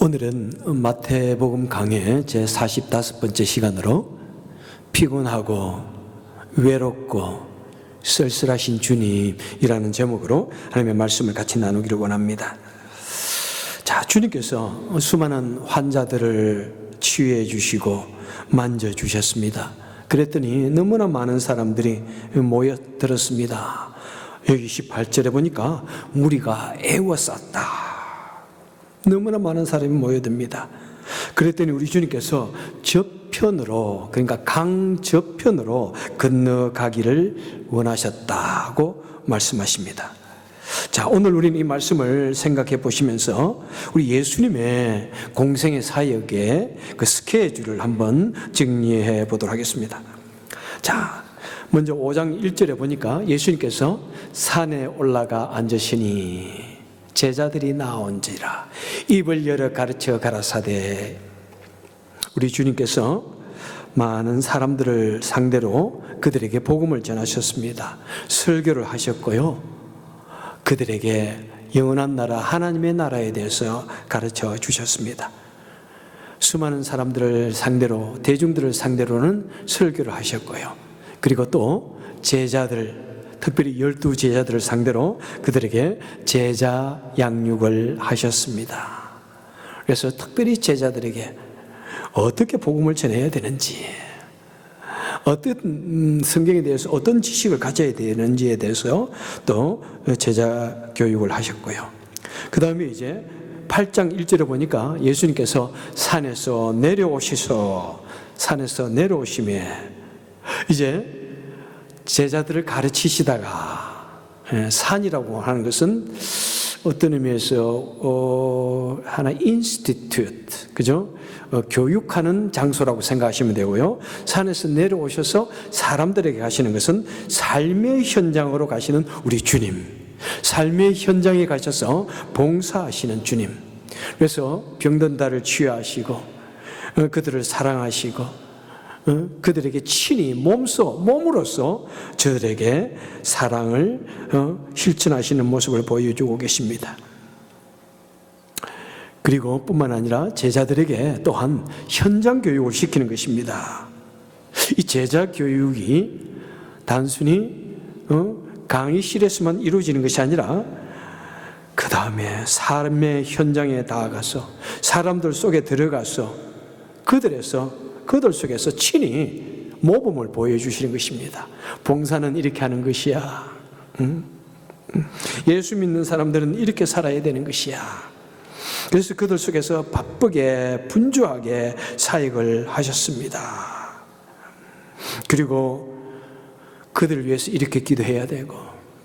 오늘은 마태복음 강해 제45번째 시간으로 피곤하고 외롭고 쓸쓸하신 주님이라는 제목으로 하나님의 말씀을 같이 나누기를 원합니다. 자, 주님께서 수많은 환자들을 치유해 주시고 만져주셨습니다. 그랬더니 너무나 많은 사람들이 모여들었습니다. 여기 18절에 보니까 무리가 애워쌌다. 너무나 많은 사람이 모여듭니다. 그랬더니 우리 주님께서 저편으로, 그러니까 강 저편으로 건너가기를 원하셨다고 말씀하십니다. 자, 오늘 우리는 이 말씀을 생각해 보시면서 우리 예수님의 공생의 사역의 그 스케줄을 한번 정리해 보도록 하겠습니다. 자, 먼저 5장 1절에 보니까 예수님께서 산에 올라가 앉으시니 제자들이 나온지라 입을 열어 가르쳐 가라사대. 우리 주님께서 많은 사람들을 상대로 그들에게 복음을 전하셨습니다. 설교를 하셨고요, 그들에게 영원한 나라, 하나님의 나라에 대해서 가르쳐 주셨습니다. 수많은 사람들을 상대로, 대중들을 상대로는 설교를 하셨고요, 그리고 또 제자들, 특별히 12제자들을 상대로 그들에게 제자 양육을 하셨습니다. 그래서 특별히 제자들에게 어떻게 복음을 전해야 되는지, 어떤 성경에 대해서 어떤 지식을 가져야 되는지에 대해서 또 제자 교육을 하셨고요. 그 다음에 이제 8장 1절에 보니까 예수님께서 산에서 내려오심에 이제 제자들을 가르치시다가, 산이라고 하는 것은 어떤 의미에서 하나 인스티튜트, 그죠? 교육하는 장소라고 생각하시면 되고요. 산에서 내려오셔서 사람들에게 가시는 것은 삶의 현장으로 가시는 우리 주님, 삶의 현장에 가셔서 봉사하시는 주님. 그래서 병든자를 치유하시고 그들을 사랑하시고 그들에게 친히 몸으로서 저들에게 사랑을 실천하시는 모습을 보여주고 계십니다. 그리고 뿐만 아니라 제자들에게 또한 현장 교육을 시키는 것입니다. 이 제자 교육이 단순히 강의실에서만 이루어지는 것이 아니라 그 다음에 삶의 현장에 나아가서 사람들 속에 들어가서 그들 속에서 친히 모범을 보여주시는 것입니다. 봉사는 이렇게 하는 것이야. 예수 믿는 사람들은 이렇게 살아야 되는 것이야. 그래서 그들 속에서 바쁘게 분주하게 사역을 하셨습니다. 그리고 그들을 위해서 이렇게 기도해야 되고,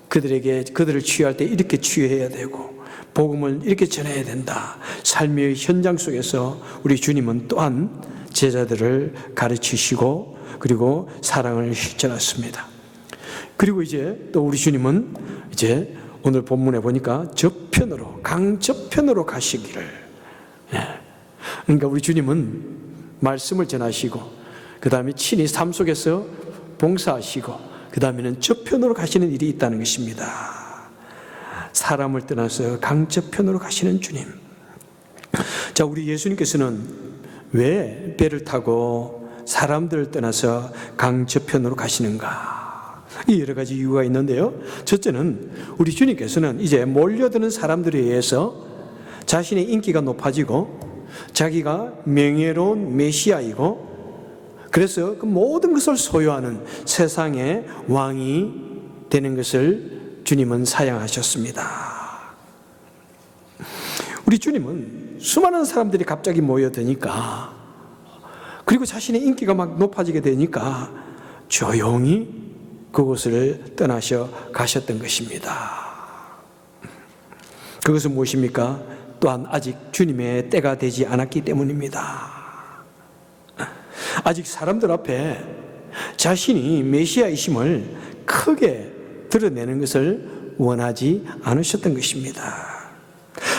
그들을 치유할 때 이렇게 치유해야 되고, 복음을 이렇게 전해야 된다. 삶의 현장 속에서 우리 주님은 또한 제자들을 가르치시고 그리고 사랑을 실천했습니다. 그리고 이제 또 우리 주님은 이제 오늘 본문에 보니까 저편으로, 강 저편으로 가시기를. 그러니까 우리 주님은 말씀을 전하시고 그 다음에 친히 삶 속에서 봉사하시고 그 다음에는 저편으로 가시는 일이 있다는 것입니다. 사람을 떠나서 강 저편으로 가시는 주님. 자, 우리 예수님께서는 왜 배를 타고 사람들을 떠나서 강 저편으로 가시는가? 이 여러 가지 이유가 있는데요, 첫째는 우리 주님께서는 이제 몰려드는 사람들에 의해서 자신의 인기가 높아지고 자기가 명예로운 메시아이고 그래서 그 모든 것을 소유하는 세상의 왕이 되는 것을 주님은 사양하셨습니다. 우리 주님은 수많은 사람들이 갑자기 모여드니까, 그리고 자신의 인기가 막 높아지게 되니까 조용히 그곳을 떠나셔 가셨던 것입니다. 그것은 무엇입니까? 또한 아직 주님의 때가 되지 않았기 때문입니다. 아직 사람들 앞에 자신이 메시아이심을 크게 드러내는 것을 원하지 않으셨던 것입니다.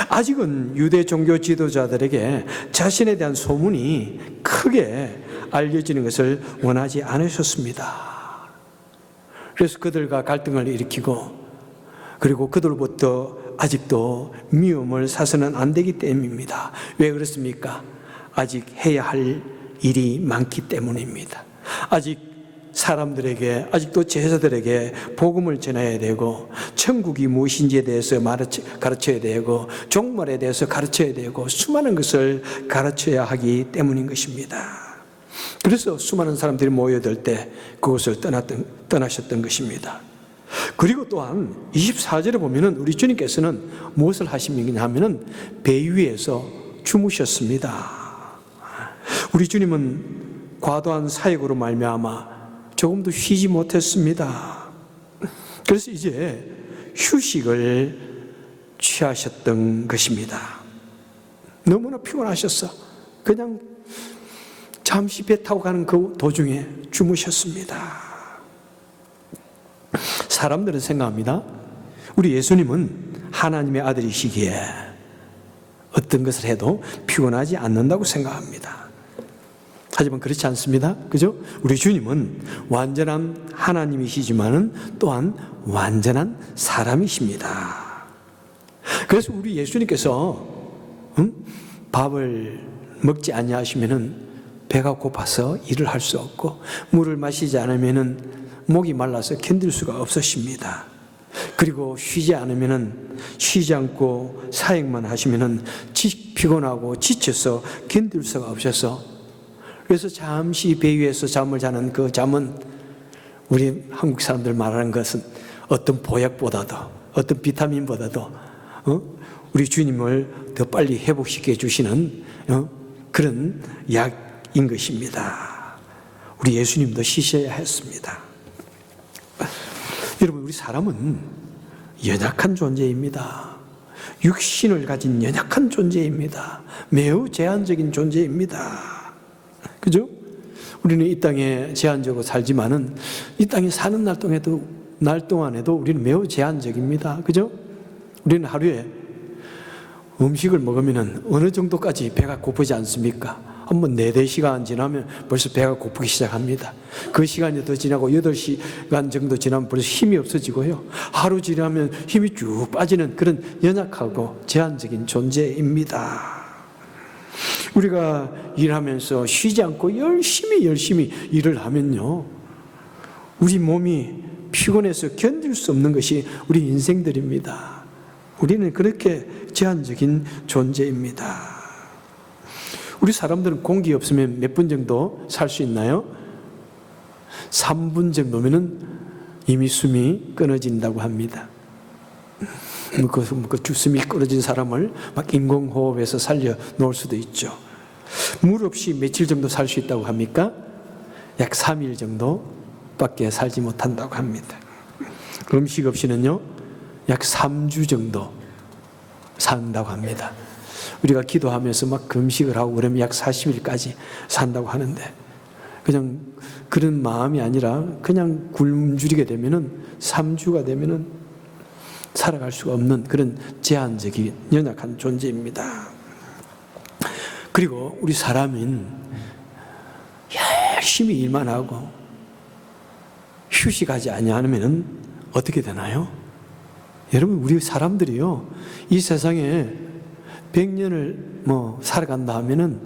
아직은 유대 종교 지도자들에게 자신에 대한 소문이 크게 알려지는 것을 원하지 않으셨습니다. 그래서 그들과 갈등을 일으키고 그리고 그들로부터 아직도 미움을 사서는 안 되기 때문입니다. 왜 그렇습니까? 아직 해야 할 일이 많기 때문입니다. 아직 사람들에게, 아직도 제자들에게 복음을 전해야 되고, 천국이 무엇인지에 대해서 가르쳐야 되고, 종말에 대해서 가르쳐야 되고, 수많은 것을 가르쳐야 하기 때문인 것입니다. 그래서 수많은 사람들이 모여들 때 그곳을 떠나셨던 것입니다. 그리고 또한 24절에 보면은 우리 주님께서는 무엇을 하시느냐 하면은 배 위에서 주무셨습니다. 우리 주님은 과도한 사역으로 말미암아 조금도 쉬지 못했습니다. 그래서 이제 휴식을 취하셨던 것입니다. 너무나 피곤하셨어. 그냥 잠시 배 타고 가는 그 도중에 주무셨습니다. 사람들은 생각합니다. 우리 예수님은 하나님의 아들이시기에 어떤 것을 해도 피곤하지 않는다고 생각합니다. 하지만 그렇지 않습니다. 그죠? 우리 주님은 완전한 하나님이시지만은 또한 완전한 사람이십니다. 그래서 우리 예수님께서 밥을 먹지 아니하시면은 배가 고파서 일을 할 수 없고, 물을 마시지 않으면은 목이 말라서 견딜 수가 없으십니다. 그리고 쉬지 않고 사역만 하시면은 피곤하고 지쳐서 견딜 수가 없어서, 그래서 잠시 배 위에서 잠을 자는 그 잠은 우리 한국 사람들 말하는 것은 어떤 보약보다도, 어떤 비타민보다도 우리 주님을 더 빨리 회복시켜 주시는 그런 약인 것입니다. 우리 예수님도 쉬셔야 했습니다. 여러분, 우리 사람은 연약한 존재입니다. 육신을 가진 연약한 존재입니다. 매우 제한적인 존재입니다. 그죠? 우리는 이 땅에 제한적으로 살지만은 이 땅에 사는 날 동안에도 우리는 매우 제한적입니다. 그죠? 우리는 하루에 음식을 먹으면 어느 정도까지 배가 고프지 않습니까? 한번 4-4시간 지나면 벌써 배가 고프기 시작합니다. 그 시간이 더 지나고 8시간 정도 지나면 벌써 힘이 없어지고요. 하루 지나면 힘이 쭉 빠지는 그런 연약하고 제한적인 존재입니다. 우리가 일하면서 쉬지 않고 열심히 일을 하면요, 우리 몸이 피곤해서 견딜 수 없는 것이 우리 인생들입니다. 우리는 그렇게 제한적인 존재입니다. 우리 사람들은 공기 없으면 몇 분 정도 살 수 있나요? 3분 정도면은 이미 숨이 끊어진다고 합니다. 숨이 끊어진 사람을 막 인공호흡에서 살려 놓을 수도 있죠. 물 없이 며칠 정도 살 수 있다고 합니까? 약 3일 정도밖에 살지 못한다고 합니다. 음식 없이는요, 약 3주 정도 산다고 합니다. 우리가 기도하면서 막 금식을 하고 그러면 약 40일까지 산다고 하는데, 그냥 그런 마음이 아니라 그냥 굶주리게 되면은 3주가 되면은 살아갈 수가 없는 그런 제한적인 연약한 존재입니다. 그리고 우리 사람은 열심히 일만 하고 휴식하지 않으면 어떻게 되나요? 여러분, 우리 사람들이요, 이 세상에 100년을 살아간다 하면은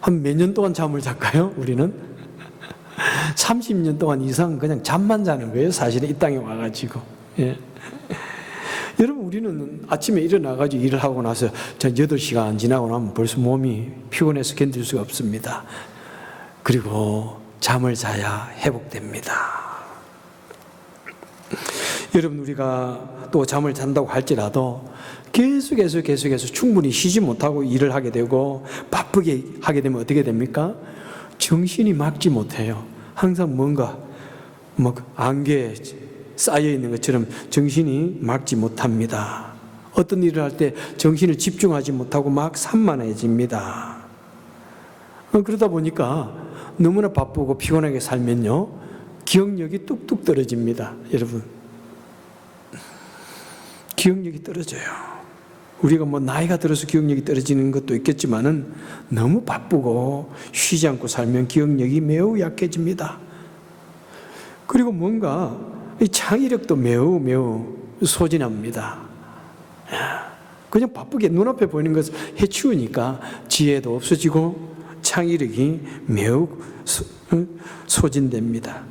한 몇 년 동안 잠을 잘까요? 우리는 30년 동안 이상 그냥 잠만 자는 거예요. 사실은 이 땅에 와가지고. 예. 여러분, 우리는 아침에 일어나가지고 일을 하고 나서 8시간 지나고 나면 벌써 몸이 피곤해서 견딜 수가 없습니다. 그리고 잠을 자야 회복됩니다. 여러분, 우리가 또 잠을 잔다고 할지라도 계속해서 충분히 쉬지 못하고 일을 하게 되고 바쁘게 하게 되면 어떻게 됩니까? 정신이 막지 못해요. 항상 뭔가 안개에 쌓여 있는 것처럼 정신이 막지 못합니다. 어떤 일을 할 때 정신을 집중하지 못하고 막 산만해집니다. 그러다 보니까 너무나 바쁘고 피곤하게 살면요, 기억력이 뚝뚝 떨어집니다. 여러분, 기억력이 떨어져요. 우리가 나이가 들어서 기억력이 떨어지는 것도 있겠지만은 너무 바쁘고 쉬지 않고 살면 기억력이 매우 약해집니다. 그리고 뭔가 이 창의력도 매우 소진합니다. 그냥 바쁘게 눈앞에 보이는 것을 해치우니까 지혜도 없어지고 창의력이 매우 소진됩니다.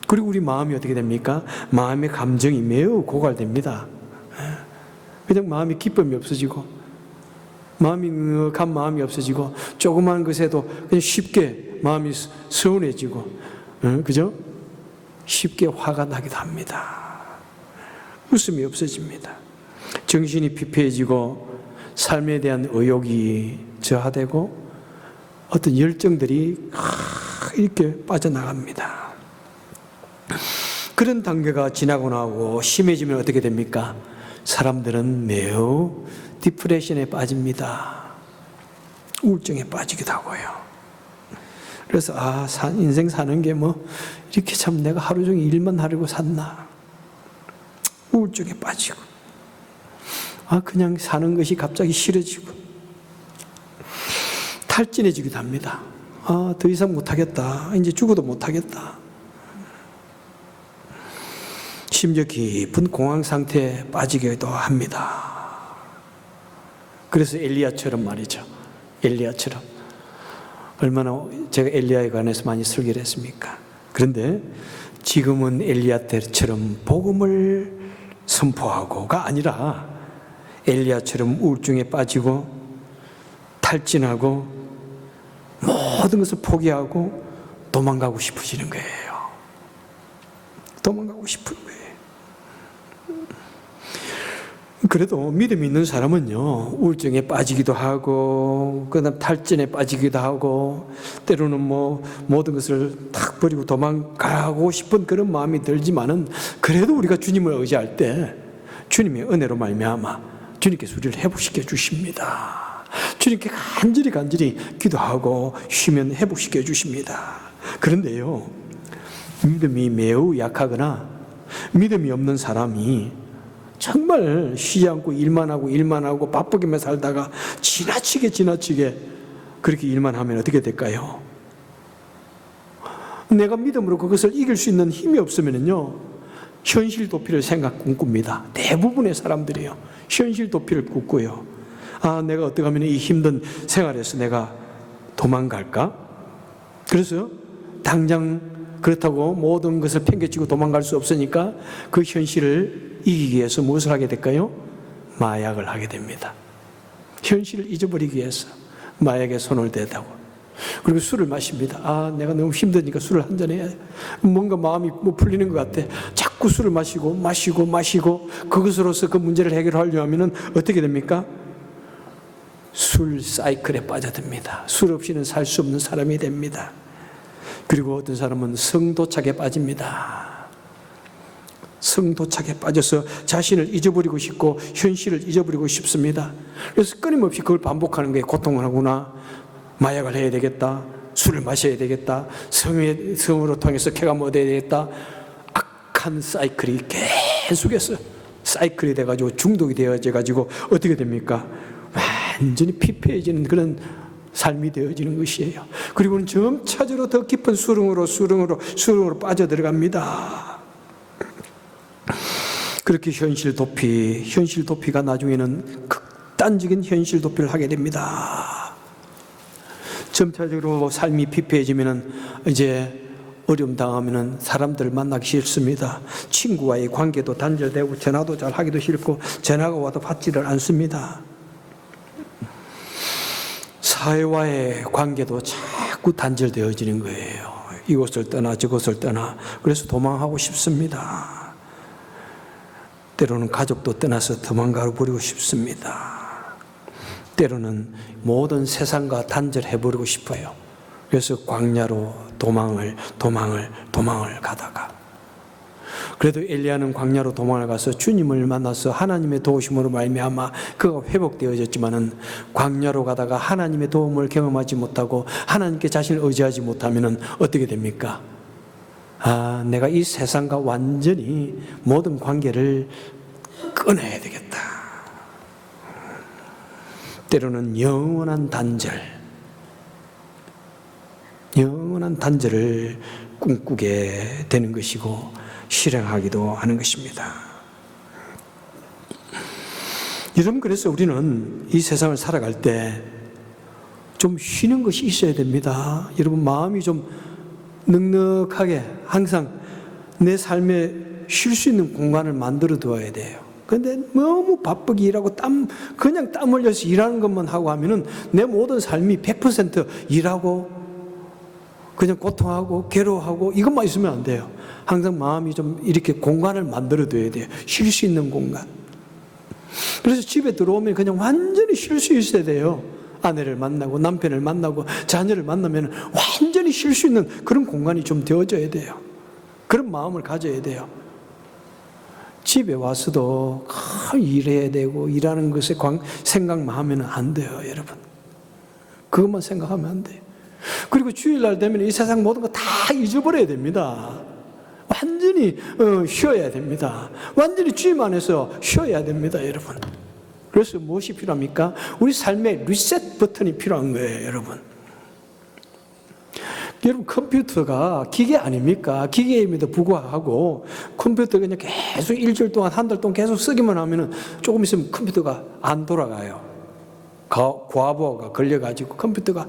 그리고 우리 마음이 어떻게 됩니까? 마음의 감정이 매우 고갈됩니다. 그냥 마음이 기쁨이 없어지고 간 마음이 없어지고 조그만 것에도 그냥 쉽게 마음이 서운해지고 그죠? 쉽게 화가 나기도 합니다. 웃음이 없어집니다. 정신이 피폐해지고 삶에 대한 의욕이 저하되고 어떤 열정들이 이렇게 빠져나갑니다. 그런 단계가 지나고 나고 심해지면 어떻게 됩니까? 사람들은 매우 디프레션에 빠집니다. 우울증에 빠지기도 하고요. 그래서 인생 사는 게 이렇게 참 내가 하루 종일 일만 하려고 샀나. 우울증에 빠지고 그냥 사는 것이 갑자기 싫어지고 탈진해지기도 합니다. 더 이상 못하겠다. 이제 죽어도 못하겠다. 심지어 깊은 공황 상태에 빠지기도 합니다. 그래서 엘리야처럼 말이죠. 엘리야처럼. 얼마나 제가 엘리야에 관해서 많이 설교를 했습니까? 그런데 지금은 엘리야 때처럼 복음을 선포하고가 아니라 엘리야처럼 우울증에 빠지고 탈진하고 모든 것을 포기하고 도망가고 싶어지는 거예요. 도망가고 싶은 거예요. 그래도 믿음이 있는 사람은요, 우울증에 빠지기도 하고, 그다음 탈진에 빠지기도 하고, 때로는 모든 것을 탁 버리고 도망가고 싶은 그런 마음이 들지만은, 그래도 우리가 주님을 의지할 때, 주님의 은혜로 말미암아 주님께서 우리를 회복시켜 주십니다. 주님께 간절히 기도하고 쉬면 회복시켜 주십니다. 그런데요, 믿음이 매우 약하거나 믿음이 없는 사람이 정말 쉬지 않고 일만 하고 바쁘게만 살다가 지나치게 그렇게 일만 하면 어떻게 될까요? 내가 믿음으로 그것을 이길 수 있는 힘이 없으면요, 현실 도피를 꿈꿉니다. 대부분의 사람들이요, 현실 도피를 꿈꾸요. 내가 어떻게 하면 이 힘든 생활에서 내가 도망갈까? 그래서 당장 그렇다고 모든 것을 팽개치고 도망갈 수 없으니까 그 현실을 이기기 위해서 무엇을 하게 될까요? 마약을 하게 됩니다. 현실을 잊어버리기 위해서 마약에 손을 대다고. 그리고 술을 마십니다. 내가 너무 힘드니까 술을 한 잔 해야 뭔가 마음이 풀리는 것 같아. 자꾸 술을 마시고 그것으로서 그 문제를 해결하려 하면은 어떻게 됩니까? 술 사이클에 빠져듭니다. 술 없이는 살 수 없는 사람이 됩니다. 그리고 어떤 사람은 성도착에 빠집니다. 성도착에 빠져서 자신을 잊어버리고 싶고 현실을 잊어버리고 싶습니다. 그래서 끊임없이 그걸 반복하는 거예요. 고통을 하구나, 마약을 해야 되겠다, 술을 마셔야 되겠다, 성으로 통해서 쾌감 얻어야 되겠다. 악한 사이클이 계속해서 사이클이 돼가지고 중독이 되어져가지고 어떻게 됩니까? 완전히 피폐해지는 그런 삶이 되어지는 것이에요. 그리고는 점차적으로 더 깊은 수렁으로 빠져들어갑니다. 그렇게 현실 도피가 나중에는 극단적인 현실 도피를 하게 됩니다. 점차적으로 삶이 피폐해지면은 이제 어려움 당하면은 사람들을 만나기 싫습니다. 친구와의 관계도 단절되고 전화도 잘 하기도 싫고 전화가 와도 받지를 않습니다. 사회와의 관계도 자꾸 단절되어지는 거예요. 이곳을 떠나 저곳을 떠나. 그래서 도망하고 싶습니다. 때로는 가족도 떠나서 도망가 버리고 싶습니다. 때로는 모든 세상과 단절해버리고 싶어요. 그래서 광야로 도망을 가다가, 그래도 엘리야는 광야로 도망을 가서 주님을 만나서 하나님의 도우심으로 말미암아 그가 회복되어졌지만은, 광야로 가다가 하나님의 도움을 경험하지 못하고 하나님께 자신을 의지하지 못하면은 어떻게 됩니까? 내가 이 세상과 완전히 모든 관계를 끊어야 되겠다. 때로는 영원한 단절을 꿈꾸게 되는 것이고 실행하기도 하는 것입니다. 여러분, 그래서 우리는 이 세상을 살아갈 때 좀 쉬는 것이 있어야 됩니다. 여러분, 마음이 좀 넉넉하게 항상 내 삶에 쉴 수 있는 공간을 만들어 두어야 돼요. 근데 너무 바쁘게 일하고 그냥 땀 흘려서 일하는 것만 하고 하면은 내 모든 삶이 100% 일하고 그냥 고통하고 괴로워하고 이것만 있으면 안 돼요. 항상 마음이 좀 이렇게 공간을 만들어 둬야 돼요. 쉴 수 있는 공간. 그래서 집에 들어오면 그냥 완전히 쉴 수 있어야 돼요. 아내를 만나고 남편을 만나고 자녀를 만나면 완전히 쉴 수 있는 그런 공간이 좀 되어져야 돼요. 그런 마음을 가져야 돼요. 집에 와서도 일해야 되고 일하는 것에 생각만 하면 안 돼요, 여러분. 그것만 생각하면 안 돼요. 그리고 주일날 되면 이 세상 모든 거 다 잊어버려야 됩니다. 완전히 쉬어야 됩니다. 완전히 주님 안에서 쉬어야 됩니다, 여러분. 그래서 무엇이 필요합니까? 우리 삶에 리셋 버튼이 필요한 거예요, 여러분. 여러분, 컴퓨터가 기계 아닙니까? 기계임에도 불구하고 컴퓨터 그냥 계속 일주일 동안, 한 달 동안 계속 쓰기만 하면은 조금 있으면 컴퓨터가 안 돌아가요. 과부하가 걸려가지고 컴퓨터가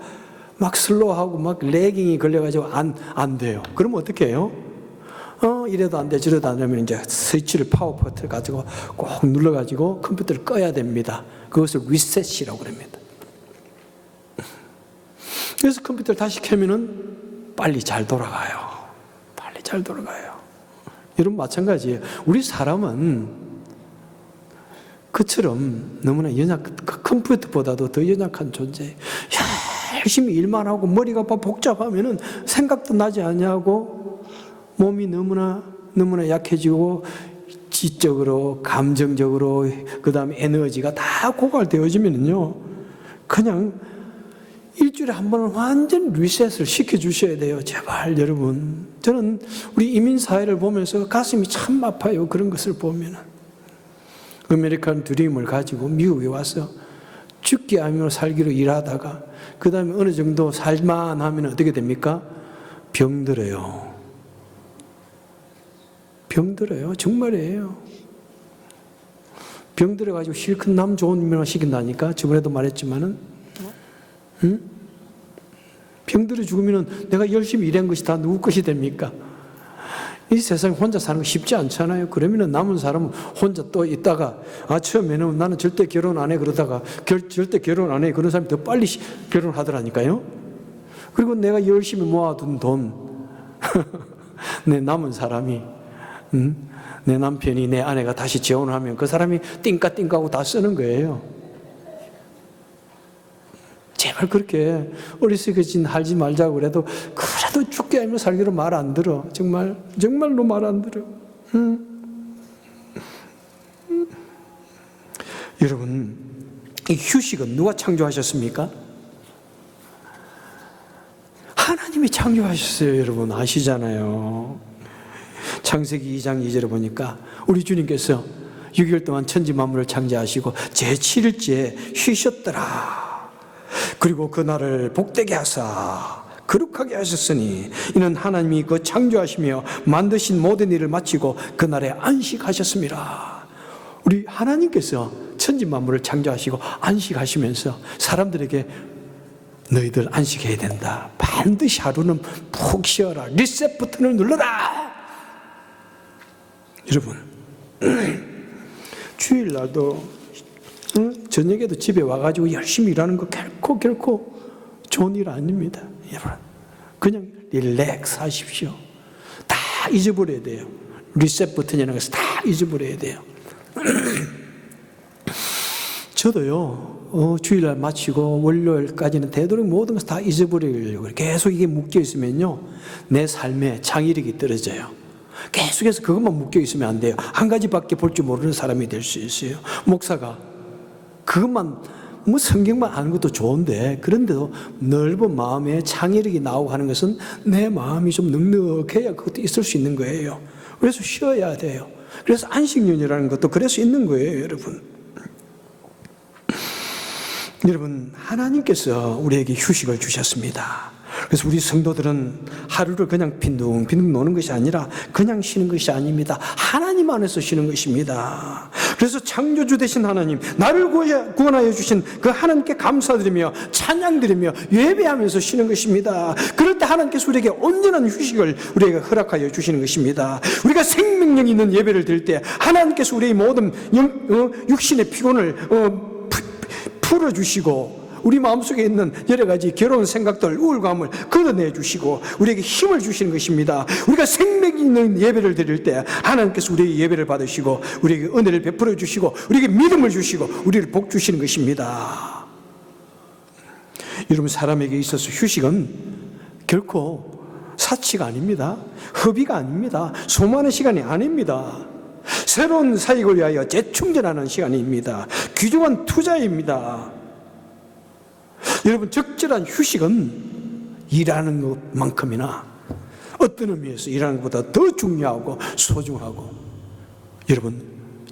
막 슬로우하고 막 레깅이 걸려가지고 안 돼요. 그러면 어떻게 해요? 이래도 안 돼, 저래도 안 되면 이제 스위치를 파워 버튼 가지고 꼭 눌러가지고 컴퓨터를 꺼야 됩니다. 그것을 리셋이라고 합니다. 그래서 컴퓨터를 다시 켜면은 빨리 잘 돌아가요. 빨리 잘 돌아가요. 여러분, 마찬가지예요. 우리 사람은 그처럼 너무나 컴퓨터보다도 더 연약한 존재예요. 열심히 일만 하고 머리가 복잡하면은 생각도 나지 않냐고 몸이 너무나 약해지고 지적으로, 감정적으로, 그 다음에 에너지가 다 고갈되어지면은요, 그냥 일주일에 한 번은 완전 리셋을 시켜주셔야 돼요. 제발, 여러분. 저는 우리 이민사회를 보면서 가슴이 참 아파요. 그런 것을 보면은. 아메리칸 드림을 가지고 미국에 와서 죽기 아니면 살기로 일하다가, 그 다음에 어느 정도 살만 하면 어떻게 됩니까? 병들어요. 병들어요. 정말이에요. 병들어가지고 실컷 남 좋은 일만 시킨다니까. 저번에도 말했지만은, 응? 병들어 죽으면 내가 열심히 일한 것이 다 누구 것이 됩니까? 이 세상에 혼자 사는 거 쉽지 않잖아요. 그러면 남은 사람은 혼자 또 있다가, 처음에는 나는 절대 결혼 안 해 그러다가 절대 결혼 안 해 그런 사람이 더 빨리 결혼하더라니까요. 그리고 내가 열심히 모아둔 돈, 내 남은 사람이, 내 남편이, 내 아내가 다시 재혼하면 그 사람이 띵까띵까하고 다 쓰는 거예요. 제발 그렇게 어리석어진 하지 말자고 그래도 죽게 하면 살기로 말 안 들어. 정말로 말 안 들어. 여러분, 이 휴식은 누가 창조하셨습니까? 하나님이 창조하셨어요. 여러분 아시잖아요. 창세기 2장 2절에 보니까 우리 주님께서 6일 동안 천지 만물을 창조하시고 제7일째에 쉬셨더라. 그리고 그날을 복되게 하사 거룩하게 하셨으니 이는 하나님이 그 창조하시며 만드신 모든 일을 마치고 그날에 안식하셨습니다. 우리 하나님께서 천지 만물을 창조하시고 안식하시면서 사람들에게 너희들 안식해야 된다. 반드시 하루는 푹 쉬어라. 리셋 버튼을 눌러라. 여러분, 주일날도 저녁에도 집에 와가지고 열심히 일하는 거 결코 좋은 일 아닙니다. 여러분, 그냥 릴렉스 하십시오. 다 잊어버려야 돼요. 리셋 버튼이라는 것을 다 잊어버려야 돼요. 저도요, 주일날 마치고 월요일까지는 되도록 모든 것을 다 잊어버리려고 계속 이게 묶여 있으면요, 내 삶에 창의력이 떨어져요. 계속해서 그것만 묶여 있으면 안 돼요. 한 가지밖에 볼 줄 모르는 사람이 될 수 있어요. 목사가 그것만, 성경만 아는 것도 좋은데, 그런데도 넓은 마음에 창의력이 나오고 하는 것은 내 마음이 좀 넉넉해야 그것도 있을 수 있는 거예요. 그래서 쉬어야 돼요. 그래서 안식년이라는 것도 그래서 있는 거예요, 여러분. 여러분, 하나님께서 우리에게 휴식을 주셨습니다. 그래서 우리 성도들은 하루를 그냥 빈둥빈둥 노는 것이 아니라 그냥 쉬는 것이 아닙니다. 하나님 안에서 쉬는 것입니다. 그래서 창조주 되신 하나님, 나를 구원하여 주신 그 하나님께 감사드리며 찬양드리며 예배하면서 쉬는 것입니다. 그럴 때 하나님께서 우리에게 온전한 휴식을 우리에게 허락하여 주시는 것입니다. 우리가 생명력 있는 예배를 드릴 때 하나님께서 우리의 모든 육신의 피곤을 풀어주시고 우리 마음속에 있는 여러 가지 괴로운 생각들, 우울감을 걷어내 주시고 우리에게 힘을 주시는 것입니다. 우리가 생명 있는 예배를 드릴 때 하나님께서 우리의 예배를 받으시고 우리에게 은혜를 베풀어 주시고 우리에게 믿음을 주시고 우리를 복 주시는 것입니다. 여러분, 사람에게 있어서 휴식은 결코 사치가 아닙니다. 허비가 아닙니다. 소모하는 시간이 아닙니다. 새로운 사역을 위하여 재충전하는 시간입니다. 귀중한 투자입니다. 여러분, 적절한 휴식은 일하는 것만큼이나 어떤 의미에서 일하는 것보다 더 중요하고 소중하고, 여러분,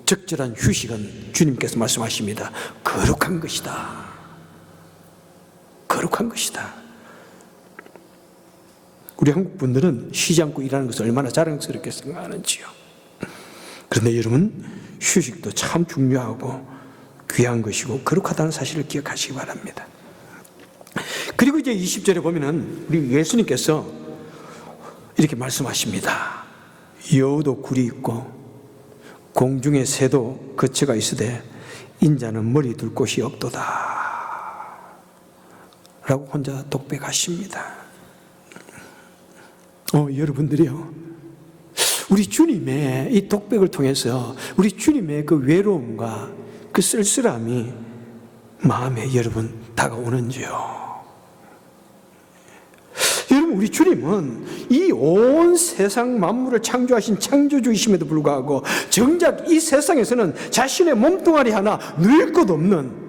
적절한 휴식은 주님께서 말씀하십니다. 거룩한 것이다. 거룩한 것이다. 우리 한국 분들은 쉬지 않고 일하는 것을 얼마나 자랑스럽게 생각하는지요. 그런데 여러분, 휴식도 참 중요하고 귀한 것이고 거룩하다는 사실을 기억하시기 바랍니다. 그리고 이제 20절에 보면은 우리 예수님께서 이렇게 말씀하십니다. 여우도 굴이 있고 공중의 새도 거처가 있으되 인자는 머리 둘 곳이 없도다 라고 혼자 독백하십니다. 여러분들이요, 우리 주님의 이 독백을 통해서 우리 주님의 그 외로움과 그 쓸쓸함이 마음에 여러분 다가오는지요? 여러분, 우리 주님은 이 온 세상 만물을 창조하신 창조주이심에도 불구하고 정작 이 세상에서는 자신의 몸뚱아리 하나 누릴 것 없는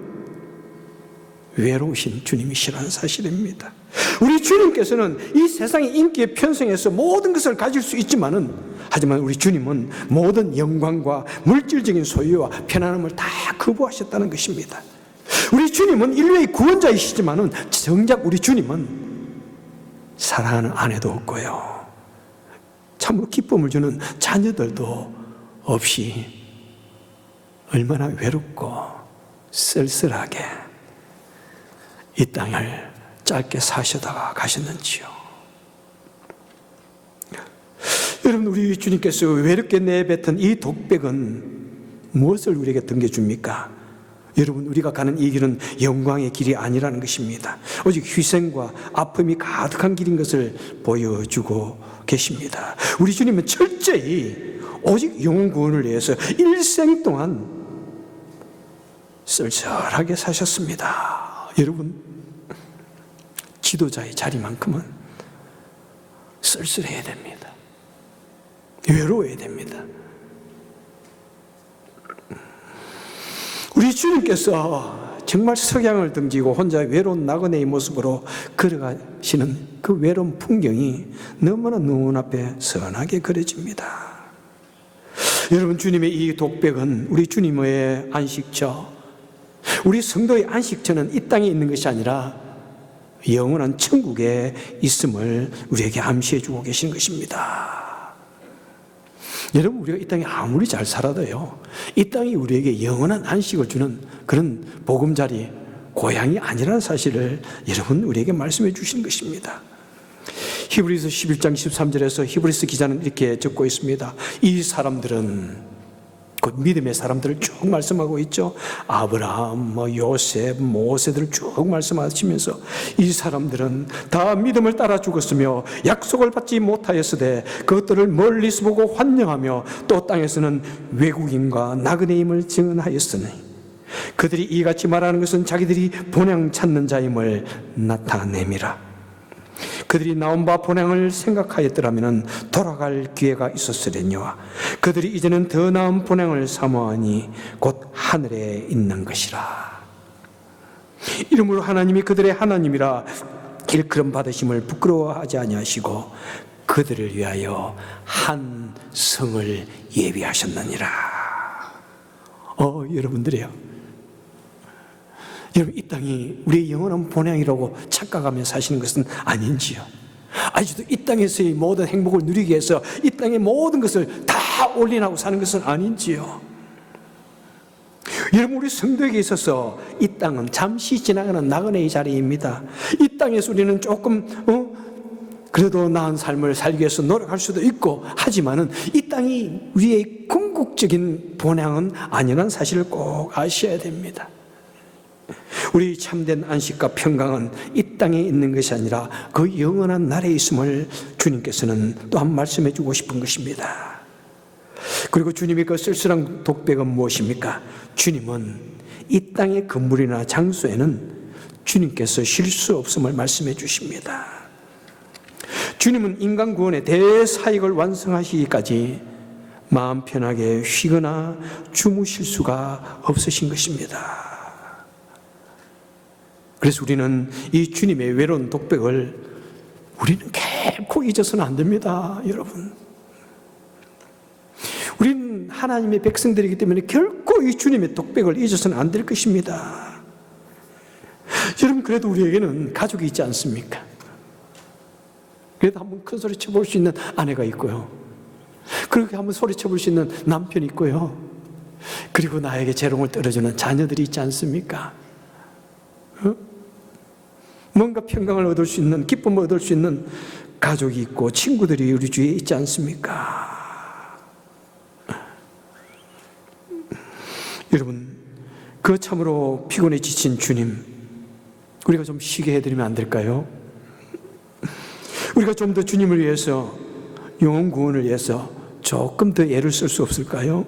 외로우신 주님이시라는 사실입니다. 우리 주님께서는 이 세상의 인기에 편성해서 모든 것을 가질 수 있지만은, 하지만 우리 주님은 모든 영광과 물질적인 소유와 편안함을 다 거부하셨다는 것입니다. 우리 주님은 인류의 구원자이시지만은 정작 우리 주님은 사랑하는 아내도 없고요, 참으로 기쁨을 주는 자녀들도 없이 얼마나 외롭고 쓸쓸하게 이 땅을 짧게 사시다가 가셨는지요. 여러분, 우리 주님께서 외롭게 내뱉은 이 독백은 무엇을 우리에게 등겨줍니까? 여러분, 우리가 가는 이 길은 영광의 길이 아니라는 것입니다. 오직 희생과 아픔이 가득한 길인 것을 보여주고 계십니다. 우리 주님은 철저히 오직 영혼 구원을 위해서 일생 동안 쓸쓸하게 사셨습니다. 여러분, 지도자의 자리만큼은 쓸쓸해야 됩니다. 외로워야 됩니다. 우리 주님께서 정말 석양을 등지고 혼자 외로운 나그네의 모습으로 걸어가시는 그 외로운 풍경이 너무나 눈앞에 선하게 그려집니다. 여러분, 주님의 이 독백은 우리 주님의 안식처, 우리 성도의 안식처는 이 땅에 있는 것이 아니라 영원한 천국에 있음을 우리에게 암시해 주고 계신 것입니다. 여러분, 우리가 이 땅에 아무리 잘 살아도요, 이 땅이 우리에게 영원한 안식을 주는 그런 보금자리, 고향이 아니라는 사실을 여러분 우리에게 말씀해 주신 것입니다. 히브리서 11장 13절에서 히브리서 기자는 이렇게 적고 있습니다. 이 사람들은, 그 믿음의 사람들을 쭉 말씀하고 있죠. 아브라함, 요셉, 모세들을 쭉 말씀하시면서 이 사람들은 다 믿음을 따라 죽었으며 약속을 받지 못하였으되 그것들을 멀리서 보고 환영하며 또 땅에서는 외국인과 나그네임을 증언하였으니 그들이 이같이 말하는 것은 자기들이 본향 찾는 자임을 나타냄이라. 그들이 나온 바 본향을 생각하였더라면 돌아갈 기회가 있었으려니와 그들이 이제는 더 나은 본향을 사모하니 곧 하늘에 있는 것이라. 이러므로 하나님이 그들의 하나님이라 일컬음 받으심을 부끄러워하지 아니하시고 그들을 위하여 한 성을 예비하셨느니라. 여러분들이요, 여러분, 이 땅이 우리의 영원한 본향이라고 착각하며 사시는 것은 아닌지요? 아직도 이 땅에서의 모든 행복을 누리기 위해서 이 땅의 모든 것을 다 올인하고 사는 것은 아닌지요? 여러분, 우리 성도에게 있어서 이 땅은 잠시 지나가는 나그네의 자리입니다. 이 땅에서 우리는 조금 그래도 나은 삶을 살기 위해서 노력할 수도 있고 하지만은 이 땅이 우리의 궁극적인 본향은 아니라는 사실을 꼭 아셔야 됩니다. 우리 참된 안식과 평강은 이 땅에 있는 것이 아니라 그 영원한 나라에 있음을 주님께서는 또한 말씀해 주고 싶은 것입니다. 그리고 주님의 그 쓸쓸한 독백은 무엇입니까? 주님은 이 땅의 건물이나 장소에는 주님께서 쉴 수 없음을 말씀해 주십니다. 주님은 인간 구원의 대사역을 완성하시기까지 마음 편하게 쉬거나 주무실 수가 없으신 것입니다. 그래서 우리는 이 주님의 외로운 독백을 우리는 결코 잊어서는 안 됩니다, 여러분. 우리는 하나님의 백성들이기 때문에 결코 이 주님의 독백을 잊어서는 안 될 것입니다. 여러분, 그래도 우리에게는 가족이 있지 않습니까? 그래도 한번 큰 소리 쳐볼 수 있는 아내가 있고요, 그렇게 한번 소리 쳐볼 수 있는 남편이 있고요, 그리고 나에게 재롱을 떨어주는 자녀들이 있지 않습니까? 뭔가 평강을 얻을 수 있는, 기쁨을 얻을 수 있는 가족이 있고 친구들이 우리 주위에 있지 않습니까? 여러분, 그 참으로 피곤해 지친 주님, 우리가 좀 쉬게 해드리면 안 될까요? 우리가 좀 더 주님을 위해서, 영혼 구원을 위해서 조금 더 애를 쓸 수 없을까요?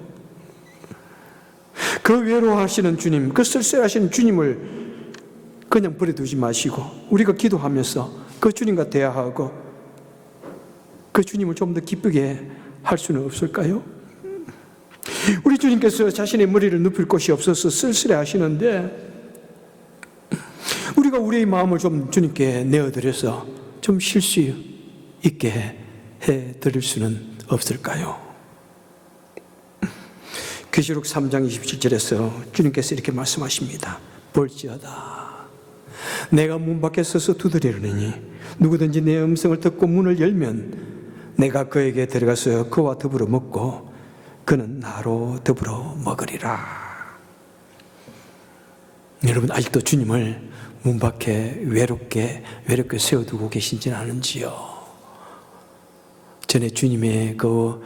그 외로워하시는 주님, 그 쓸쓸하시는 주님을 그냥 버려두지 마시고 우리가 기도하면서 그 주님과 대화하고 그 주님을 좀 더 기쁘게 할 수는 없을까요? 우리 주님께서 자신의 머리를 눕힐 곳이 없어서 쓸쓸해 하시는데 우리가 우리의 마음을 좀 주님께 내어드려서 좀 쉴 수 있게 해드릴 수는 없을까요? 계시록 3장 27절에서 주님께서 이렇게 말씀하십니다. 볼지어다, 내가 문 밖에 서서 두드리려니 누구든지 내 음성을 듣고 문을 열면 내가 그에게 들어가서 그와 더불어 먹고 그는 나로 더불어 먹으리라. 여러분, 아직도 주님을 문 밖에 외롭게 세워두고 계신지는 않은지요? 전에 주님의 그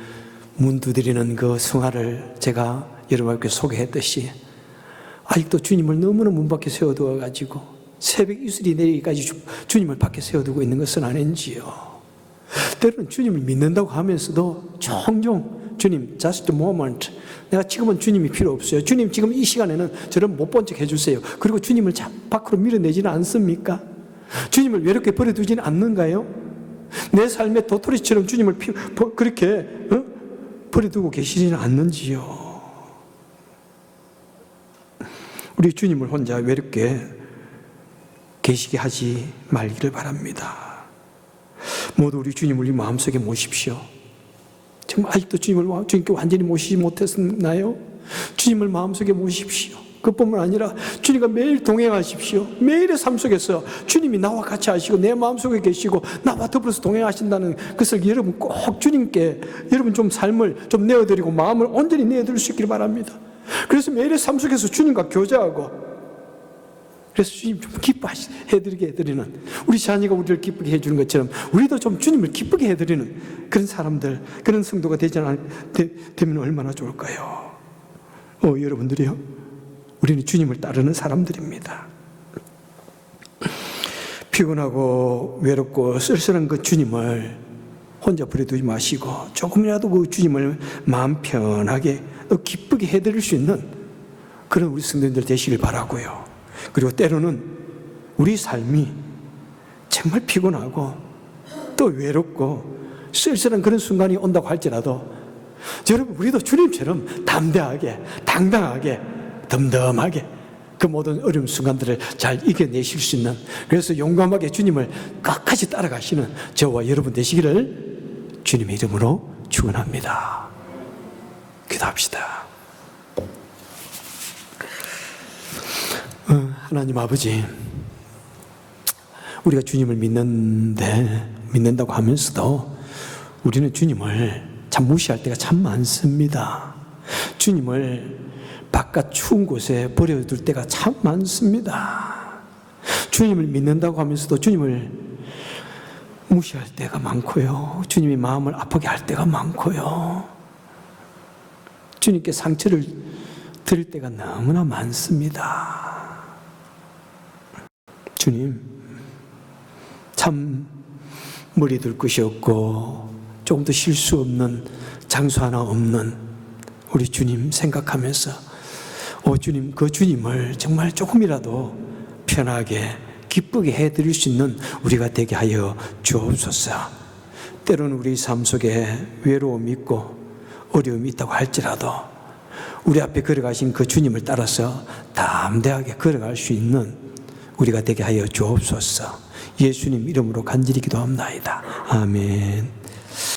문 두드리는 그 성화를 제가 여러분께 소개했듯이 아직도 주님을 너무나 문 밖에 세워두어가지고 새벽 이슬이 내리기까지 주님을 밖에 세워두고 있는 것은 아닌지요? 때로는 주님을 믿는다고 하면서도 종종 주님, just a moment, 내가 지금은 주님이 필요 없어요, 주님 지금 이 시간에는 저를 못 본 척 해주세요, 그리고 주님을 밖으로 밀어내지는 않습니까? 주님을 외롭게 버려두지는 않는가요? 내 삶의 도토리처럼 주님을 그렇게 버려두고 계시지는 않는지요? 우리 주님을 혼자 외롭게 계시게 하지 말기를 바랍니다. 모두 우리 주님을 우리 마음속에 모십시오. 지금 아직도 주님께 완전히 모시지 못했나요? 주님을 마음속에 모십시오. 그뿐만 아니라 주님과 매일 동행하십시오. 매일의 삶 속에서 주님이 나와 같이 하시고 내 마음속에 계시고 나와 더불어서 동행하신다는 것을 여러분 꼭 주님께 여러분 좀 삶을 좀 내어드리고 마음을 온전히 내어드릴 수 있기를 바랍니다. 그래서 매일의 삶 속에서 주님과 교제하고, 그래서 주님 좀 기뻐해드리게 해드리는, 우리 자녀가 우리를 기쁘게 해주는 것처럼 우리도 좀 주님을 기쁘게 해드리는 그런 사람들, 그런 성도가 되면 얼마나 좋을까요? 여러분들이요, 우리는 주님을 따르는 사람들입니다. 피곤하고 외롭고 쓸쓸한 그 주님을 혼자 버려두지 마시고 조금이라도 그 주님을 마음 편하게 기쁘게 해드릴 수 있는 그런 우리 성도님들 되시길 바라고요. 그리고 때로는 우리 삶이 정말 피곤하고 또 외롭고 쓸쓸한 그런 순간이 온다고 할지라도 여러분, 우리도 주님처럼 담대하게, 당당하게, 덤덤하게 그 모든 어려운 순간들을 잘 이겨내실 수 있는, 그래서 용감하게 주님을 끝까지 따라가시는 저와 여러분 되시기를 주님의 이름으로 축원합니다. 기도합시다. 하나님 아버지, 우리가 주님을 믿는다고 하면서도 우리는 주님을 참 무시할 때가 참 많습니다. 주님을 바깥 추운 곳에 버려둘 때가 참 많습니다. 주님을 믿는다고 하면서도 주님을 무시할 때가 많고요. 주님이 마음을 아프게 할 때가 많고요. 주님께 상처를 드릴 때가 너무나 많습니다. 주님, 참 머리 둘 것이 없고 조금 더 실수 없는, 장수 하나 없는 우리 주님 생각하면서 주님, 그 주님을 정말 조금이라도 편하게 기쁘게 해드릴 수 있는 우리가 되게 하여 주옵소서. 때로는 우리 삶 속에 외로움이 있고 어려움이 있다고 할지라도 우리 앞에 걸어가신 그 주님을 따라서 담대하게 걸어갈 수 있는 우리가 되게 하여 주옵소서. 예수님 이름으로 간절히 기도합나이다. 아멘.